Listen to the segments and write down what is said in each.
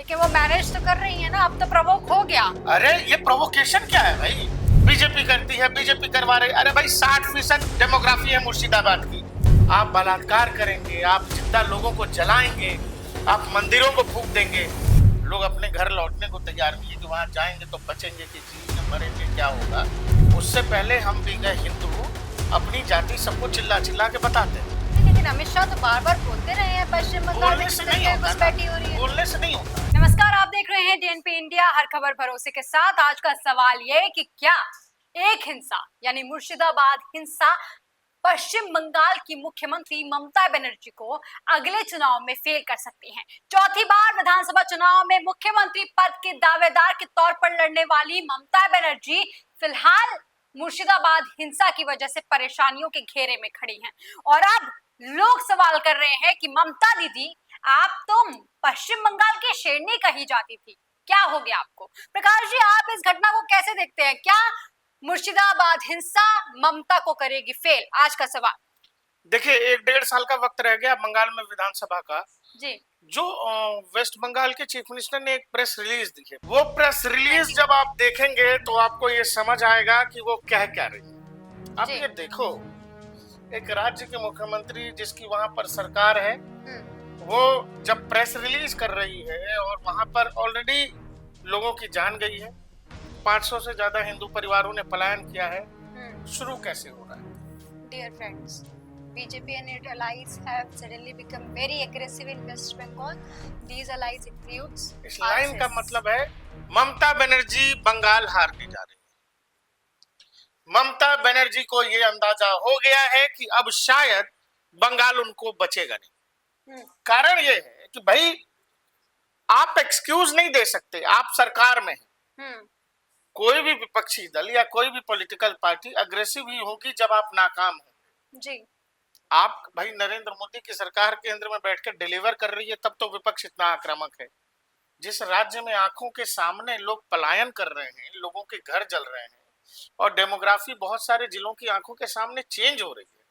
लेकिन वो मैनेज तो कर रही है ना, अब तो प्रवोक हो गया। अरे ये प्रोवोकेशन क्या है भाई? बीजेपी करती है, बीजेपी करवा रही। अरे भाई 60% डेमोग्राफी है मुर्शिदाबाद की। आप बलात्कार करेंगे, आप जिंदा लोगों को जलाएंगे, आप मंदिरों को फूंक देंगे, लोग अपने घर लौटने को तैयार नहीं है कि वहां जाएंगे तो बचेंगे कि जिएंगे मरेंगे क्या होगा। उससे पहले हम भी गए हिंदू अपनी जाति सबको चिल्ला चिल्ला के बताते हैं। लेकिन अमित शाह तो बार बार बोलते रहे हैं पश्चिम बंगाल बोलने से नहीं होता, घुसपैठी हो रही है। बोलने से नहीं होता। नमस्कार, आप देख रहे हैं डीएनपी इंडिया, हर खबर भरोसे के साथ। आज का सवाल ये है कि क्या एक हिंसा यानी मुर्शिदाबाद हिंसा पश्चिम बंगाल की मुख्यमंत्री ममता बनर्जी को अगले चुनाव में फेल कर सकती हैं। चौथी बार विधानसभा चुनाव में मुख्यमंत्री पद के दावेदार के तौर पर लड़ने वाली ममता बनर्जी फिलहाल मुर्शिदाबाद हिंसा की वजह से परेशानियों के घेरे में खड़ी हैं और अब लोग सवाल कर रहे हैं कि ममता दीदी, आप तो पश्चिम बंगाल के शेरनी कही जाती थी, क्या हो गया आपको? प्रकाश जी, आप इस घटना को कैसे देखते हैं? क्या मुर्शिदाबाद हिंसा ममता को करेगी फेल? आज का सवाल। देखिए, 1-1.5 साल का वक्त रह गया बंगाल में विधानसभा का। जी, जो वेस्ट बंगाल के चीफ मिनिस्टर ने एक प्रेस रिलीज दी है, वो प्रेस रिलीज जब आप देखेंगे तो आपको ये समझ आएगा कि वो कह क्या रही है। आप ये देखो, एक राज्य के मुख्यमंत्री जिसकी वहां पर सरकार है, वो जब प्रेस रिलीज कर रही है और वहां पर ऑलरेडी लोगों की जान गई है, 500 से ज्यादा हिंदू परिवारों ने पलायन किया है, शुरू कैसे हो रहा है? Dear friends, BJP and its allies have suddenly become very aggressive in West Bengal. These allies includes इस लाइन का RSS. मतलब है ममता बनर्जी बंगाल हारने जा रही है। ममता बनर्जी को ये अंदाजा हो गया है कि अब शायद बंगाल उनको बचेगा नहीं। कारण ये है कि भाई आप एक्सक्यूज नहीं दे सकते, आप सरकार में हैं। कोई भी विपक्षी दल या कोई भी पॉलिटिकल पार्टी अग्रेसिव ही होगी जब आप नाकाम होंगे। जी, आप भाई नरेंद्र मोदी की सरकार केंद्र में बैठकर डिलीवर कर रही है, तब तो विपक्ष इतना आक्रामक है। जिस राज्य में आंखों के सामने लोग पलायन कर रहे हैं, लोगों के घर जल रहे हैं और डेमोग्राफी बहुत सारे जिलों की आंखों के सामने चेंज हो रही है,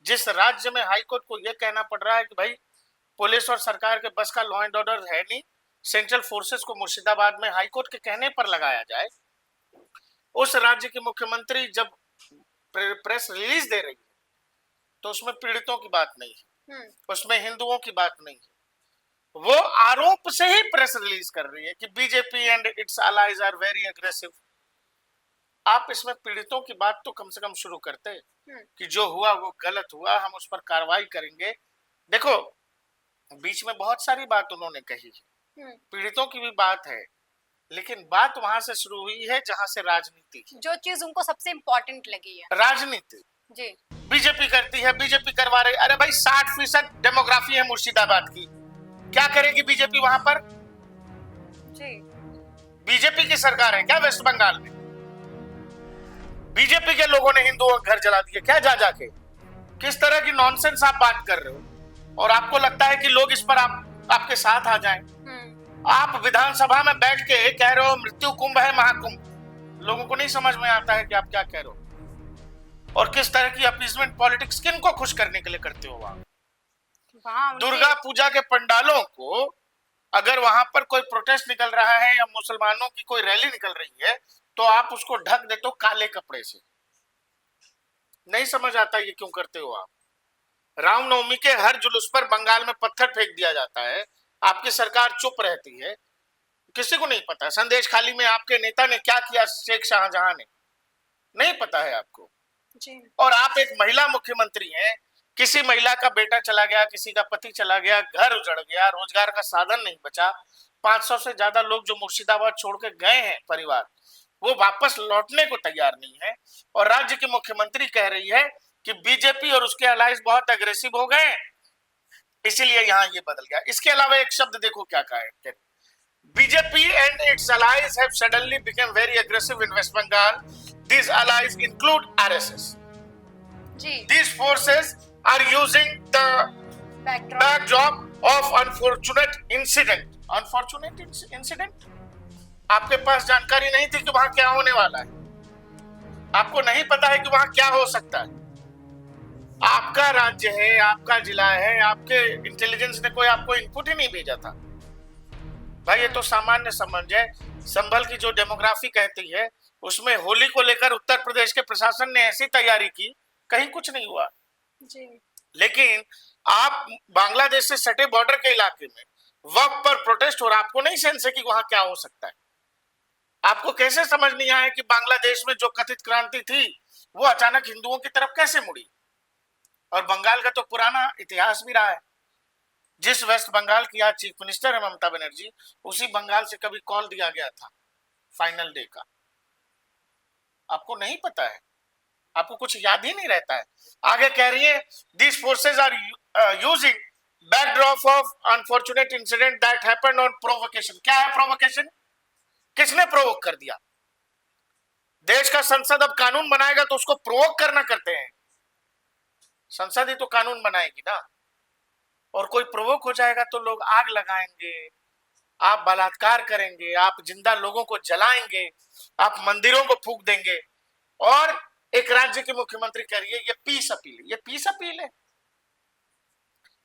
जिस राज्य में हाईकोर्ट को यह कहना पड़ रहा है कि भाई पुलिस और सरकार के बस का लॉ एंड ऑर्डर है नहीं, सेंट्रल फोर्सेस को मुर्शिदाबाद में हाईकोर्ट के कहने पर लगाया जाए, उस राज्य के मुख्यमंत्री जब प्रेस रिलीज दे रही है तो उसमें पीड़ितों की बात नहीं है, उसमें हिंदुओं की बात नहीं है। वो आरोप से ही प्रेस रिलीज कर रही है कि BJP and its allies are very aggressive. आप इसमें पीड़ितों की बात तो कम से कम शुरू करते कि जो हुआ वो गलत हुआ, हम उस पर कार्रवाई करेंगे। देखो, बीच में बहुत सारी बात उन्होंने कही है, पीड़ितों की भी बात है, लेकिन बात वहां से शुरू हुई है जहां से राजनीति की, जो चीज उनको सबसे इम्पोर्टेंट लगी है, राजनीति। जी, बीजेपी करती है, बीजेपी करवा रही। अरे भाई 60% डेमोग्राफी है मुर्शिदाबाद की, क्या करेगी बीजेपी वहां पर? जी, बीजेपी की सरकार है क्या वेस्ट बंगाल में? बीजेपी के लोगों ने हिंदुओं के घर जला दिए क्या जा जाके? किस तरह की नॉनसेंस आप बात कर रहे हो? और आपको लगता है कि लोग इस पर आपके साथ आ जाएं? आप विधानसभा में बैठ के कह रहे हो मृत्यु कुंभ है महाकुंभ। लोगों को नहीं समझ में आता है कि आप क्या कह रहे हो और किस तरह की अपीजमेंट पॉलिटिक्स किन को खुश करने के लिए करते हो आप? दुर्गा पूजा के पंडालों को अगर वहां पर कोई प्रोटेस्ट निकल रहा है या मुसलमानों की कोई रैली निकल रही है तो आप उसको ढक देते हो काले कपड़े से। नहीं समझ आता ये क्यों करते हो आप? रामनवमी के हर जुलूस पर बंगाल में पत्थर फेंक दिया जाता है, आपकी सरकार चुप रहती है, किसी को नहीं पता। संदेश खाली में आपके नेता ने क्या किया, शेख शाहजहां ने, नहीं पता है आपको जी। और आप एक महिला मुख्यमंत्री हैं, किसी महिला का बेटा चला गया, किसी का पति चला गया, घर उजड़ गया, रोजगार का साधन नहीं बचा, 500 से ज्यादा लोग जो मुर्शिदाबाद छोड़ के गए हैं परिवार, वो वापस लौटने को तैयार नहीं है और राज्य की मुख्यमंत्री कह रही है कि बीजेपी और उसके अलाइज बहुत अग्रेसिव हो गए, इसीलिए यहाँ ये बदल गया। इसके अलावा एक शब्द देखो क्या कहा है, BJP and its allies have suddenly become very aggressive in West Bengal. These allies include RSS. These forces are using the backdrop of unfortunate incident. Unfortunate incident? आपके पास जानकारी नहीं थी कि वहां क्या होने वाला है, आपको नहीं पता है कि वहां क्या हो सकता है। आपका राज्य है, आपका जिला है, आपके इंटेलिजेंस ने कोई आपको इनपुट ही नहीं भेजा था। भाई ये तो सामान्य समझ है। संभल की जो डेमोग्राफी कहती है उसमें होली को लेकर उत्तर प्रदेश के प्रशासन ने ऐसी तैयारी की, कहीं कुछ नहीं हुआ जी। लेकिन आप बांग्लादेश से सटे बॉर्डर के इलाके में वक्त पर प्रोटेस्ट हो रहा, आपको नहीं सेंस है कि वहां क्या हो सकता है? आपको कैसे समझ नहीं आया कि बांग्लादेश में जो कथित क्रांति थी वो अचानक हिंदुओं की तरफ कैसे मुड़ी? और बंगाल का तो पुराना इतिहास भी रहा है। जिस वेस्ट बंगाल की आज चीफ मिनिस्टर है ममता बनर्जी, उसी बंगाल से कभी कॉल दिया गया था फाइनल डे का। आपको नहीं पता है, आपको कुछ याद ही नहीं रहता है। आगे कह रही है these forces are using backdrop of unfortunate incident that happened on provocation. क्या है प्रोवोकेशन? किसने प्रोवोक कर दिया? देश का संसद अब कानून बनाएगा तो उसको प्रोवोक करना करते हैं। संसद ही तो कानून बनाएगी ना। और कोई प्रोवोक हो जाएगा तो लोग आग लगाएंगे, आप बलात्कार करेंगे, आप जिंदा लोगों को जलाएंगे, आप मंदिरों को फूंक देंगे। और एक राज्य के मुख्यमंत्री कह रही है ये पीस अपील है। ये पीस अपील है?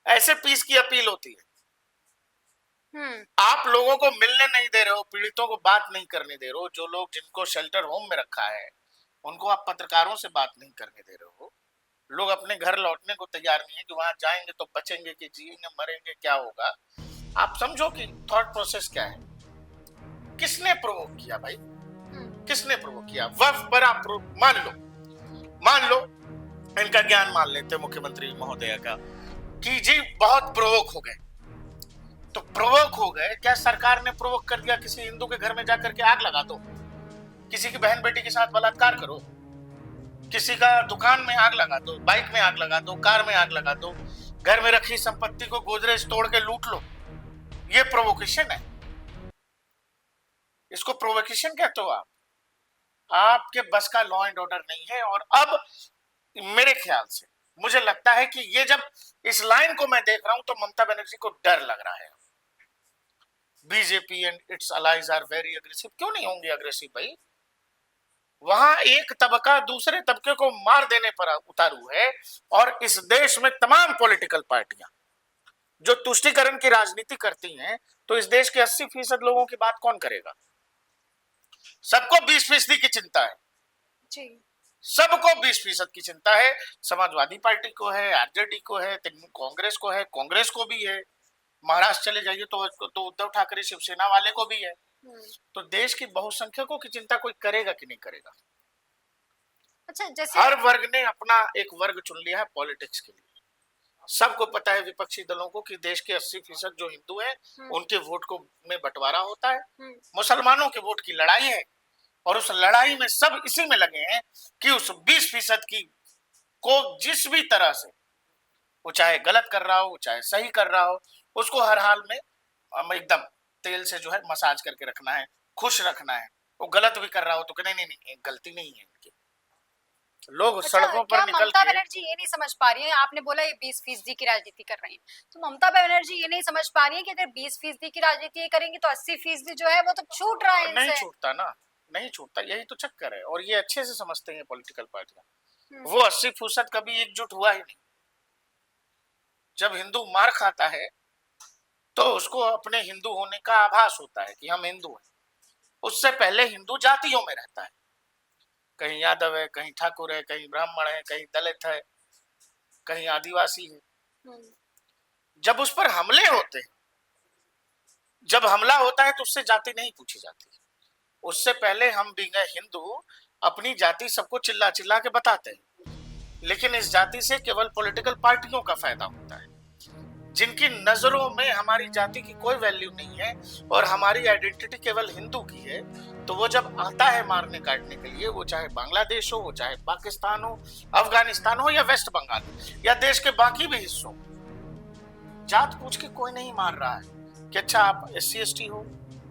ऐसे पीस की अपील होती है? आप लोगों को मिलने नहीं दे रहे हो, पीड़ितों को बात नहीं करने दे रहे हो। जो लोग जिनको शेल्टर होम में रखा है उनको आप पत्रकारों से बात नहीं करने दे रहे हो। लोग अपने घर लौटने को तैयार नहीं है कि वहां जाएंगे तो बचेंगे कि जिएंगे मरेंगे क्या होगा। आप समझो कि थॉट प्रोसेस क्या है। किसने प्रोवोक किया भाई? किसने प्रोवोक किया? वफ पर आप मान लो इनका ज्ञान मान लेते मुख्यमंत्री महोदय का कि जी बहुत प्रोवोक हो गए। तो प्रोवोक हो गए, क्या सरकार ने प्रोवोक कर दिया किसी हिंदू के घर में जाकर के आग लगा दो, किसी की बहन बेटी के साथ बलात्कार करो, किसी का दुकान में आग लगा दो, बाइक में आग लगा दो, कार में आग लगा दो, घर में रखी संपत्ति को गोदरेज तोड़ के लूट लो? ये प्रोवोकेशन है? इसको प्रोवोकेशन कहते हो आप? आपके बस का लॉ एंड ऑर्डर नहीं है। और अब मेरे ख्याल से मुझे लगता है कि ये जब इस लाइन को मैं देख रहा हूं तो ममता बनर्जी को डर लग रहा है। BJP and its allies are very aggressive. क्यों नहीं होंगे अग्रेसिव भाई? वहां एक तबका दूसरे तबके को मार देने पर उतारू है। और इस देश में तमाम पॉलिटिकल पार्टियां जो तुष्टीकरण की राजनीति करती हैं, तो इस देश के 80% लोगों की बात कौन करेगा? सबको 20% की चिंता है जी। सबको 20% की चिंता है। समाजवादी पार्टी को है, आरजेडी को है, कांग्रेस को है, कांग्रेस को भी है। महाराष्ट्र चले जाइए तो उद्धव ठाकरे शिवसेना वाले को भी है। तो देश की बहुसंख्यकों की चिंता कोई करेगा कि नहीं करेगा? अच्छा, जैसे हर वर्ग ने अपना एक वर्ग चुन लिया है पॉलिटिक्स के लिए। सबको पता है विपक्षी दलों को कि देश के 80% जो हिंदू हैं उनके वोट को में बंटवारा होता है। मुसलमानों के वोट की लड़ाई है और उस लड़ाई में सब इसी में लगे हैं कि उस 20% की को जिस भी तरह से, वो चाहे गलत कर रहा हो चाहे सही कर रहा हो, उसको हर हाल में एकदम तेल से जो है मसाज करके रखना है, खुश रखना है। वो गलत भी कर रहा हो तो नहीं नहीं नहीं गलती नहीं है इनकी। लोग अच्छा, सड़कों पर निकल ममता के बनर्जी ये नहीं समझ पा रही है? आपने बोला ये 20% की राजनीति कर रही है, तो ममता बनर्जी ये नहीं समझ पा रही है कि अगर 20% की राजनीति ये करेंगी तो 80% जो है वो तो छूट रहा है नहीं इनसे। छूटता ना, नहीं छूटता। यही तो चक्कर है और ये अच्छे से समझते हैं पॉलिटिकल पार्टियां। वो 80% कभी एकजुट हुआ ही नहीं। जब हिंदू मार खाता है तो उसको अपने हिंदू होने का आभास होता है कि हम हिंदू हैं। उससे पहले हिंदू जातियों में रहता है, कहीं यादव है, कहीं ठाकुर है, कहीं ब्राह्मण है, कहीं दलित है, कहीं आदिवासी है। जब उस पर हमले होते हैं, जब हमला होता है तो उससे जाति नहीं पूछी जाती। उससे पहले हम भी गए हिंदू अपनी जाति सबको चिल्ला चिल्ला के बताते हैं। लेकिन इस जाति से केवल पॉलिटिकल पार्टियों का फायदा होता है, जिनकी नजरों में हमारी जाति की कोई वैल्यू नहीं है और हमारी आइडेंटिटी केवल हिंदू की है। तो वो जब आता है मारने काटने के लिए, वो चाहे बांग्लादेश हो, वो चाहे पाकिस्तान हो, अफगानिस्तान हो या वेस्ट बंगाल या देश के बाकी भी हिस्सों, जात पूछ के कोई नहीं मार रहा है कि अच्छा आप SC/ST हो,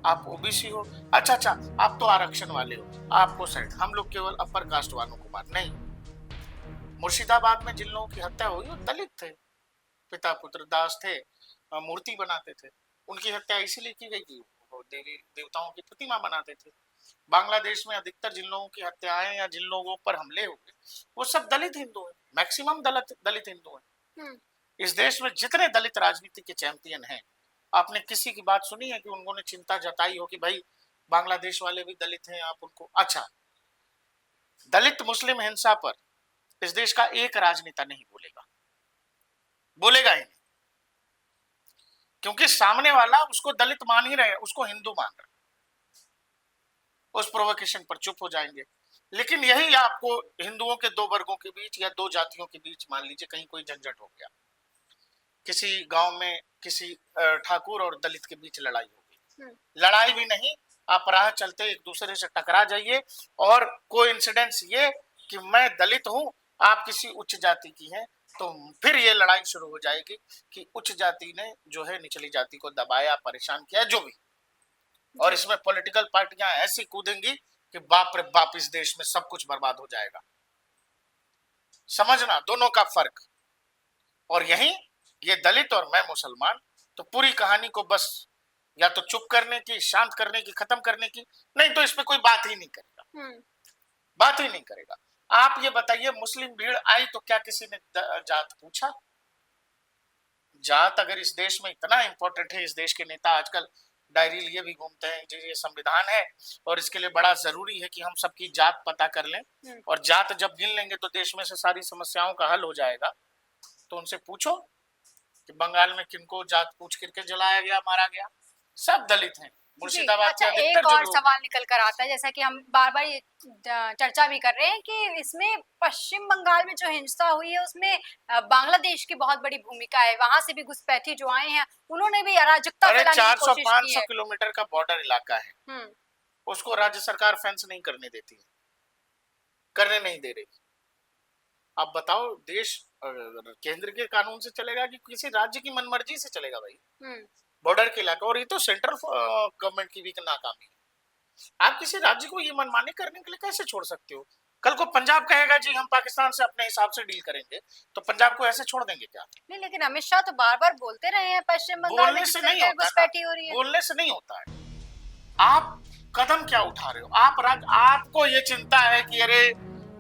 आप OBC हो, अच्छा आप तो आरक्षण वाले हो, आपको साइड, हम लोग केवल अपर कास्ट वालों को मार। नहीं, मुर्शिदाबाद में जिन लोगों की हत्या हुई वो दलित थे, पिता पुत्र दास थे, मूर्ति बनाते थे। उनकी हत्या इसीलिए की गई कि वो देवी देवताओं की प्रतिमा बनाते थे। बांग्लादेश में अधिकतर जिन लोगों की हत्याएं या जिन लोगों पर हमले हुए वो सब दलित हिंदू हैं, मैक्सिमम दलित हिंदू हैं। इस देश में जितने दलित राजनीति के चैंपियन हैं आपने किसी की बात सुनी है कि उन्होंने चिंता जताई हो कि भाई बांग्लादेश वाले भी दलित हैं, आप उनको? अच्छा, दलित मुस्लिम हिंसा पर इस देश का एक राजनेता नहीं बोलेगा, बोलेगा ही नहीं, क्योंकि सामने वाला उसको दलित मान ही रहे, उसको हिंदू मान रहे, उस प्रोवोकेशन पर चुप हो जाएंगे। लेकिन यही आपको हिंदुओं के दो वर्गों के बीच या दो जातियों के बीच मान लीजिए कहीं कोई झंझट हो गया, किसी गांव में किसी ठाकुर और दलित के बीच लड़ाई हो गई, लड़ाई भी नहीं, आप राह चलते एक दूसरे से टकरा जाइए और कोइंसिडेंस ये कि मैं दलित हूं, आप किसी उच्च जाति की हैं, तो फिर ये लड़ाई शुरू हो जाएगी कि उच्च जाति ने जो है निचली जाति को दबाया, परेशान किया, जो भी। और इसमें पॉलिटिकल पार्टियां ऐसी कूदेंगी कि बाप रे बाप, इस देश में सब कुछ बर्बाद हो जाएगा। समझना दोनों का फर्क। और यही ये दलित और मैं मुसलमान, तो पूरी कहानी को बस या तो चुप करने की, शांत करने की, खत्म करने की, नहीं तो इस पे कोई बात ही नहीं करेगा, बात ही नहीं करेगा। आप ये बताइए, मुस्लिम भीड़ आई तो क्या किसी ने जात पूछा? जात अगर इस देश में इतना इंपॉर्टेंट है, इस देश के नेता आजकल डायरी लिए भी घूमते हैं जी ये संविधान है और इसके लिए बड़ा जरूरी है कि हम सबकी जात पता कर लें, और जात जब गिन लेंगे तो देश में से सारी समस्याओं का हल हो जाएगा। तो उनसे पूछो कि बंगाल में किनको जात पूछ करके जलाया गया, मारा गया? सब दलित हैं। मुर्शिदाबाद अच्छा, के एक और सवाल निकल कर आता है, जैसा कि हम बार बार ये चर्चा भी कर रहे हैं कि इसमें पश्चिम बंगाल में जो हिंसा हुई है उसमें बांग्लादेश की बहुत बड़ी भूमिका है। वहां से भी घुसपैठी जो आए हैं उन्होंने भी अराजकता फैलाने की कोशिश की है। 400-500 किलोमीटर का बॉर्डर इलाका है, उसको राज्य सरकार फेंस नहीं करने देती है, करने नहीं दे रही। आप बताओ, देश केंद्र के कानून से चलेगा कि किसी राज्य की मनमर्जी से चलेगा भाई? बॉर्डर के इलाका, और ये तो सेंट्रल गवर्नमेंट की भी नाकामी है। आप किसी राज्य को ये मनमानी करने के लिए कैसे छोड़ सकते हो? कल को पंजाब कहेगा जी हम पाकिस्तान से अपने हिसाब से डील करेंगे, तो पंजाब को ऐसे छोड़ देंगे क्या? नहीं, लेकिन अमित शाह तो बार बार बोलते रहे हैं पश्चिम बंगाल में घुसपैठी हो रही है। बोलने से नहीं होता है। आप कदम क्या उठा रहे हो? आपको ये चिंता है कि अरे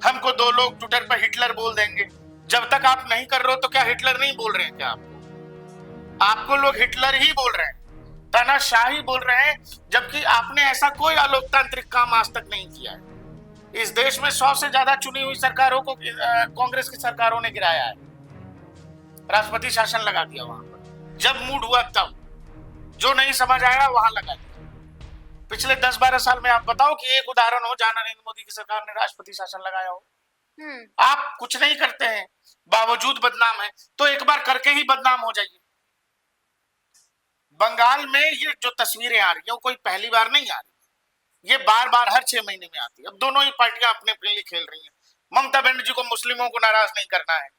हमको दो लोग ट्विटर पर हिटलर बोल देंगे। जब तक आप नहीं कर रहे हो तो क्या हिटलर नहीं बोल रहे हैं? क्या आपको लोग हिटलर ही बोल रहे हैं, तानाशाही बोल रहे हैं, जबकि आपने ऐसा कोई अलोकतांत्रिक काम आज तक नहीं किया है। इस देश में 100 से ज्यादा चुनी हुई सरकारों को कांग्रेस की सरकारों ने गिराया है, राष्ट्रपति शासन लगा दिया वहां पर, जब मूड हुआ तब, जो नहीं समझ आया वहां लगा दिया। पिछले 10-12 साल में आप बताओ कि एक उदाहरण हो जहां नरेंद्र मोदी की सरकार ने राष्ट्रपति शासन लगाया हो। आप कुछ नहीं करते हैं, बावजूद बदनाम है, तो एक बार करके ही बदनाम हो जाइए। बंगाल में ये जो तस्वीरें आ रही है वो कोई पहली बार नहीं आ रही, ये बार बार हर 6 महीने में आती है। अब दोनों ही पार्टियां अपने अपने लिए खेल रही हैं। ममता बनर्जी को मुस्लिमों को नाराज नहीं करना है,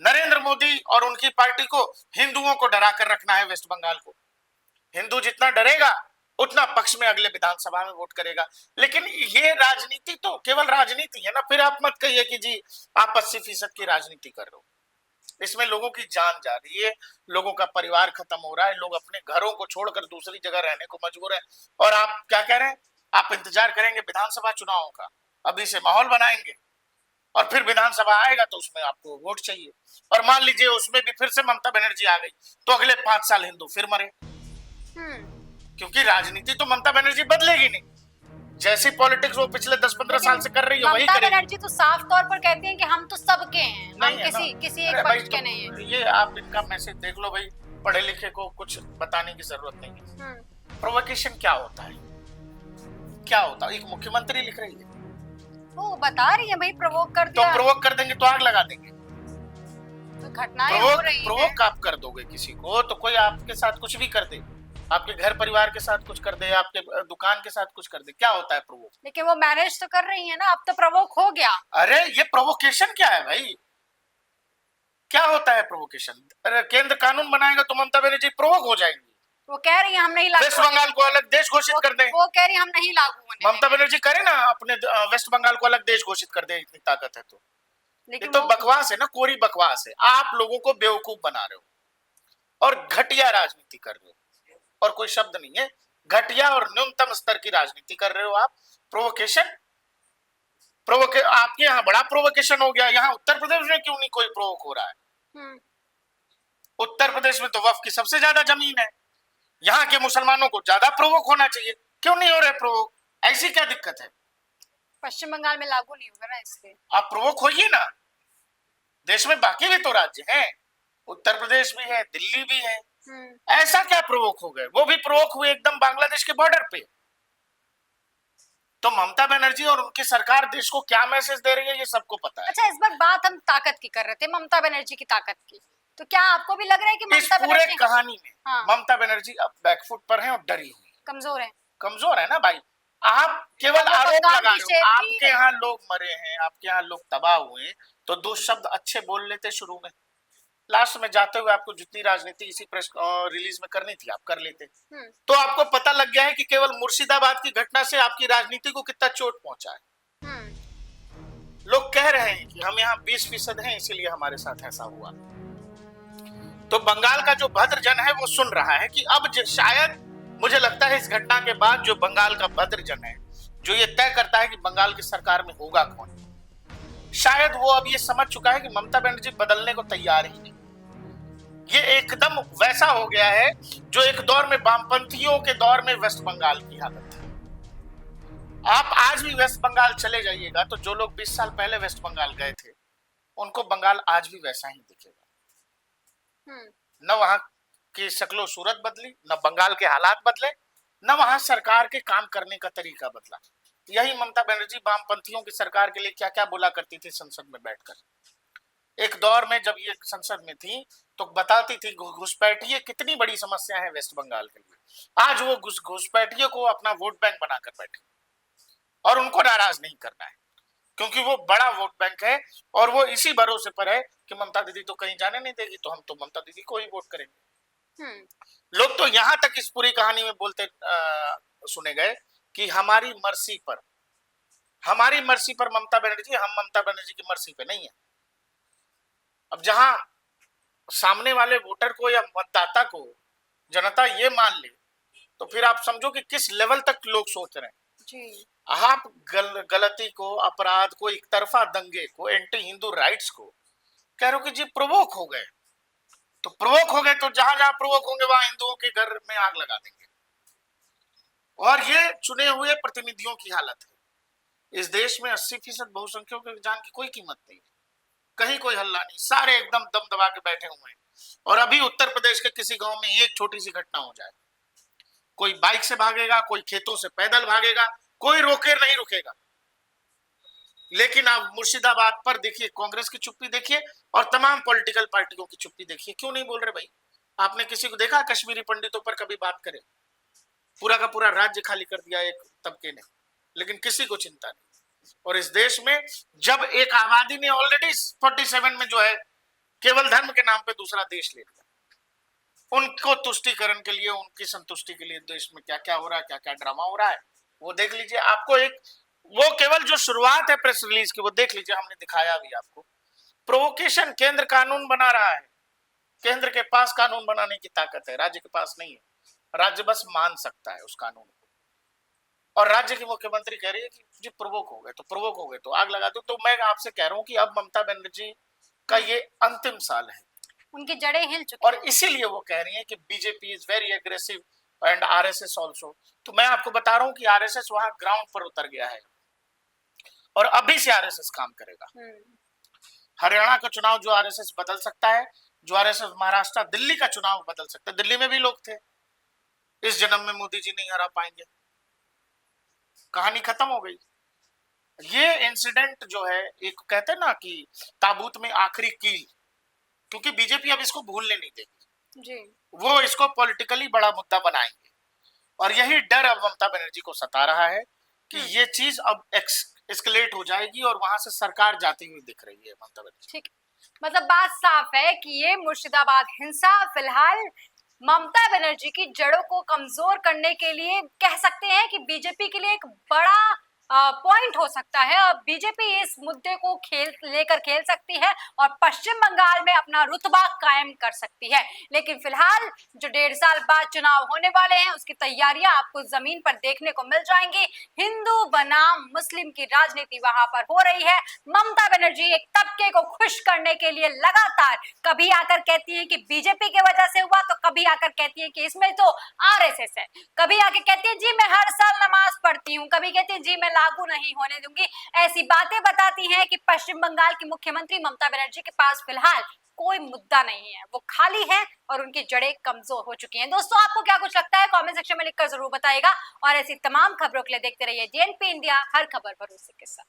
नरेंद्र मोदी और उनकी पार्टी को हिंदुओं को डरा कर रखना है। वेस्ट बंगाल को हिंदू जितना डरेगा उतना पक्ष में अगले विधानसभा में वोट करेगा। लेकिन ये राजनीति तो केवल राजनीति है ना। फिर आप मत कहिए कि जी आप 80% की राजनीति कर रहे हो। इसमें लोगों की जान जा रही है, लोगों का परिवार खत्म हो रहा है, लोग अपने घरों को छोड़कर दूसरी जगह रहने को मजबूर है। और आप क्या कह रहे हैं? आप इंतजार करेंगे विधानसभा चुनावों का, अभी से माहौल बनाएंगे और फिर विधानसभा आएगा तो उसमें आपको वोट चाहिए। और मान लीजिए उसमें भी फिर से ममता बनर्जी आ गई तो अगले 5 साल हिंदू फिर मरे, क्योंकि राजनीति तो ममता बनर्जी बदलेगी नहीं। जैसी पॉलिटिक्स वो पिछले 10-15 साल से कर रही है वही करेगी। ममता बनर्जी तो साफ तौर पर कहती हैं कि हम तो सबके हैं, हम किसी एक पक्ष के नहीं हैं। ये आप इनका मैसेज देख लो भाई, पढ़े लिखे को कुछ बताने की जरूरत नहीं है। प्रोवोकेशन क्या होता है, क्या होता है? एक मुख्यमंत्री लिख रही है, वो बता रही है भाई प्रोवोक कर दिया, तो प्रोवोक कर देंगे तो आग लगा देंगे। तो घटनाएं हो रही हैं। प्रोवोक आप कर दोगे किसी को तो कोई आपके साथ कुछ भी कर दे, आपके घर परिवार के साथ कुछ कर दे, आपके दुकान के साथ कुछ कर दे, क्या होता है प्रोवोक? लेकिन वो मैनेज तो कर रही है ना, अब तो प्रोवोक हो गया। अरे ये प्रोवोकेशन क्या है भाई? क्या होता है प्रोवोकेशन? अरे केंद्र कानून बनाएगा तो ममता बनर्जी प्रोवोक हो जाएंगी। वो कह रही है हम नहीं लागू, वेस्ट बंगाल को अलग देश घोषित कर दें। वो कह रही है हम नहीं लागू होने ममता बनर्जी करे ना, अपने वेस्ट बंगाल को अलग देश घोषित कर दे, इतनी ताकत है तो। लेकिन तो बकवास है ना, कोरी बकवास है। आप लोगों को बेवकूफ बना रहे हो और घटिया राजनीति कर रहे हो, और कोई शब्द नहीं है, घटिया और न्यूनतम स्तर की राजनीति कर रहे हो आप। प्रोवोकेशन आपके यहाँ बड़ा प्रोवोकेशन हो गया, यहाँ उत्तर प्रदेश में क्यों नहीं कोई प्रोवोक हो रहा है? उत्तर प्रदेश में तो वक्फ की सबसे ज्यादा जमीन है, यहाँ के मुसलमानों को ज्यादा प्रोवोक होना चाहिए, क्यों नहीं हो रहे प्रोवोक? ऐसी क्या दिक्कत है? पश्चिम बंगाल में लागू नहीं होगा ना इसलिए। आप प्रोवोक होइए ना। देश में बाकी भी तो राज्य हैं, उत्तर प्रदेश भी है, दिल्ली भी है, ऐसा क्या प्रोवोक हो गए? वो भी प्रोवोक हुए एकदम बांग्लादेश के बॉर्डर पे। तो ममता बनर्जी और उनकी सरकार देश को क्या मैसेज दे रही है, ये सबको पता है। अच्छा, इस बार बात हम ताकत की कर रहे थे, ममता बनर्जी की ताकत की, तो क्या आपको भी लग रहा है कि इस ममता पूरे बनर्जी कहानी में हाँ, ममता बनर्जी अब बैकफुट पर है और डरी हुई है, कमजोर है? कमजोर है ना भाई। आप केवल अब वो आरोप बंगाल लगा की रहे हो, शेर आपके यहाँ लोग मरे हैं, आपके यहाँ लोग तबाह हुए, तो दो शब्द अच्छे बोल लेते शुरू में, लास्ट में जाते हुए आपको जितनी राजनीति इसी प्रेस रिलीज में करनी थी आप कर लेते। तो आपको पता लग गया है कि केवल मुर्शिदाबाद की घटना से आपकी राजनीति को कितना चोट पहुंचा है। लोग कह रहे हैं कि हम यहाँ 20% हैं, इसीलिए हमारे साथ ऐसा हुआ। तो बंगाल का जो भद्र जन है वो सुन रहा है कि अब शायद, मुझे लगता है इस घटना के बाद जो बंगाल का भद्र जन है, जो ये तय करता है कि बंगाल की सरकार में होगा कौन, शायद वो अब ये समझ चुका है कि ममता बनर्जी बदलने को तैयार ही नहीं। ये एकदम वैसा हो गया है जो एक दौर में वामपंथियों के दौर में वेस्ट बंगाल की हालत है। आप आज भी वेस्ट बंगाल चले जाइएगा तो जो लोग 20 साल पहले वेस्ट बंगाल गए थे, उनको बंगाल आज भी वैसा ही दिखेगा। न वहां की शक्लो सूरत बदली, न बंगाल के हालात बदले, न वहां सरकार के काम करने का तरीका बदला। यही ममता बनर्जी वामपंथियों की सरकार के लिए क्या क्या बोला करती थी संसद में बैठकर। एक दौर में जब ये संसद में थी तो बताती थी घुसपैठिए कितनी बड़ी समस्या है वेस्ट बंगाल के लिए। आज वो घुसपैठिए को अपना वोट बैंक बनाकर बैठे और उनको नाराज नहीं करना है, क्योंकि वो बड़ा वोट बैंक है और वो इसी भरोसे पर है कि ममता दीदी तो कहीं जाने नहीं देगी, तो हम तो ममता दीदी को ही वोट करेंगे। लोग तो यहां तक इस पूरी कहानी में बोलते सुने गए कि हमारी मर्जी पर ममता बनर्जी, हम ममता बनर्जी की मर्जी पे नहीं है। अब जहां सामने वाले वोटर को या मतदाता को जनता ये मान ले, तो फिर आप समझो कि किस लेवल तक लोग सोच रहे हैं जी। आप गलती को, अपराध को, एक तरफा दंगे को, एंटी हिंदू राइट्स को कह रहे हो कि जी प्रोवोक हो गए, तो प्रोवोक हो गए तो जहां जहां प्रोवोक होंगे वहां हिंदुओं के घर में आग लगा देंगे। और ये चुने हुए प्रतिनिधियों की हालत है। इस देश में 80% बहुसंख्यकों के जान की कोई कीमत नहीं, कहीं कोई हल्ला नहीं, सारे एकदम दम दबा के बैठे हुए हैं। और अभी उत्तर प्रदेश के किसी गांव में एक छोटी सी घटना हो जाए, कोई बाइक से भागेगा, कोई खेतों से पैदल भागेगा, कोई रोके नहीं रुकेगा। लेकिन आप मुर्शिदाबाद पर देखिए, कांग्रेस की चुप्पी देखिए और तमाम पॉलिटिकल पार्टियों की चुप्पी देखिए। क्यों नहीं बोल रहे भाई? आपने किसी को देखा कश्मीरी पंडितों पर कभी बात करे? पूरा का पूरा राज्य खाली कर दिया एक तबके ने, लेकिन किसी को चिंता नहीं। और इस देश में जब एक आबादी ने ऑलरेडी 47 में जो है केवल धर्म के नाम पे दूसरा देश ले लिया, उनको तुष्टिकरण के लिए, उनकी संतुष्टि के लिए देश में क्या क्या हो रहा है, क्या क्या ड्रामा हो रहा है, वो देख लीजिए। आपको एक, वो केवल जो शुरुआत है प्रेस रिलीज की, वो देख लीजिए, हमने दिखाया भी आपको। प्रोवोकेशन, केंद्र कानून बना रहा है, केंद्र के पास कानून बनाने की ताकत है, राज्य के पास नहीं है। राज्य बस मान सकता है उस कानून को। और राज्य की मुख्यमंत्री कह रही है कि जी प्रोवोक हो गए तो प्रोवोक हो गए तो आग लगा दो। तो मैं आपसे कह रहा हूं कि अब ममता बनर्जी का ये अंतिम साल है, उनकी जड़ें हिल चुकी, और इसीलिए वो कह रही है कि BJP is very aggressive and RSS also. तो मैं आपको बता रहा हूं कि आरएसएस वहां ग्राउंड पर उतर गया है और अभी से आरएसएस काम करेगा। हरियाणा का चुनाव जो आरएसएस बदल सकता है, जो आरएसएस महाराष्ट्र, दिल्ली का चुनाव बदल सकता है। दिल्ली में भी लोग थे, इस जन्म में मोदी जी नहीं हरा पाएंगे, कहानी खत्म हो गई। ये इंसिडेंट जो है, एक कहते हैं ना कि ताबूत में आखिरी कील, क्योंकि बीजेपी अब इसको भूलने नहीं देगी जी, वो इसको पॉलिटिकली बड़ा मुद्दा बनाएंगे। और यही डर अब ममता बनर्जी को सता रहा है कि ये चीज अब एस्केलेट हो जाएगी और वहां से सरकार जाती हुई दिख रही है ममता बनर्जी। ठीक, मतलब बात साफ है कि ये मुर्शिदाबाद हिंसा फिलहाल ममता बनर्जी की जड़ों को कमजोर करने के लिए, कह सकते हैं कि बीजेपी के लिए एक बड़ा पॉइंट हो सकता है। अब बीजेपी इस मुद्दे को लेकर खेल सकती है और पश्चिम बंगाल में अपना रुतबा कायम कर सकती है। लेकिन फिलहाल जो 1.5 साल बाद चुनाव होने वाले हैं उसकी तैयारियां आपको जमीन पर देखने को मिल जाएंगी। हिंदू बनाम मुस्लिम की राजनीति वहां पर हो रही है। ममता बनर्जी एक तबके को खुश करने के लिए लगातार कभी आकर कहती है कि बीजेपी की वजह से हुआ, तो कभी आकर कहती है कि इसमें तो आरएसएस है, कभी आके कहती है जी मैं हर साल नमाज पढ़ती हूँ, कभी कहती है जी मैं लागू नहीं होने दूंगी। ऐसी बातें बताती हैं कि पश्चिम बंगाल की मुख्यमंत्री ममता बनर्जी के पास फिलहाल कोई मुद्दा नहीं है, वो खाली है और उनकी जड़ें कमजोर हो चुकी हैं। दोस्तों, आपको क्या कुछ लगता है कमेंट सेक्शन में लिखकर जरूर बताइएगा और ऐसी तमाम खबरों के लिए देखते रहिए जेएनपी इंडिया, हर खबर भरोसे के साथ।